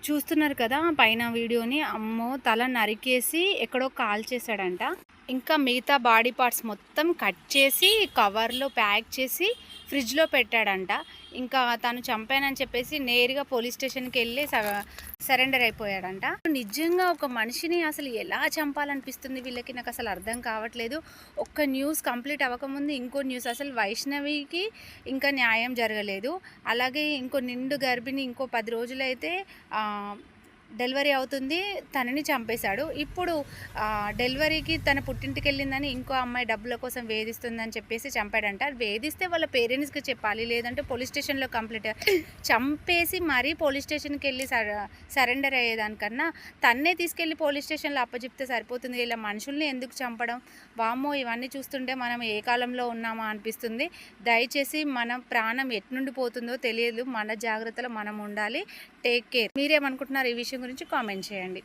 చూస్తున్నారు కదా పైన వీడియోని. అమ్మో! తల నరికేసి ఎక్కడో కాల్చేసాడంట. ఇంకా మిగతా బాడీ పార్ట్స్ మొత్తం కట్ చేసి కవర్‌లో ప్యాక్ చేసి ఫ్రిడ్జ్‌లో పెట్టాడంట. ఇంకా తను చంపానని చెప్పేసి నేరుగా పోలీస్ స్టేషన్‌కెళ్ళి సరెండర్ అయిపోయాడంట. నిజంగా ఒక మనిషిని అసలు ఎలా చంపాలనిపిస్తుంది వీళ్ళకి, నాకసలు అర్థం కావట్లేదు. ఒక్క న్యూస్ కంప్లీట్ అవ్వకముందు ఇంకో న్యూస్, అసలు వైష్ణవికి ఇంకా న్యాయం జరగలేదు. అలాగే ఇంకో నిండు గర్భిణి ఇంకో 10 రోజులైతే డెలివరీ అవుతుంది, తనని చంపేశాడు. ఇప్పుడు డెలివరీకి తన పుట్టింటికెళ్ళిందని ఇంకో అమ్మాయి డబ్బుల కోసం వేధిస్తుందని చెప్పేసి చంపాడంట. వేధిస్తే వాళ్ళ పేరెంట్స్‌కి చెప్పాలి, లేదంటే పోలీస్ స్టేషన్‌లో కంప్లెయింట్ చంపేసి మరీ పోలీస్ స్టేషన్‌కెళ్ళి సరెండర్ అయ్యేదానికన్నా తన్నే తీసుకెళ్ళి పోలీస్ స్టేషన్‌లో అప్పచెప్తే సరిపోతుంది. ఇలా మనుషుల్ని ఎందుకు చంపడం? వామ్మో! ఇవన్నీ చూస్తుంటే మనం ఏ కాలంలో ఉన్నామా అనిపిస్తుంది. దయచేసి మన ప్రాణం ఎట్నుండి పోతుందో తెలియదు. మన జాగ్రత్తలో మనం ఉండాలి. Take care. మీరేమనుకుంటున్నారు ఈ విషయం గురించి? కామెంట్ చేయండి.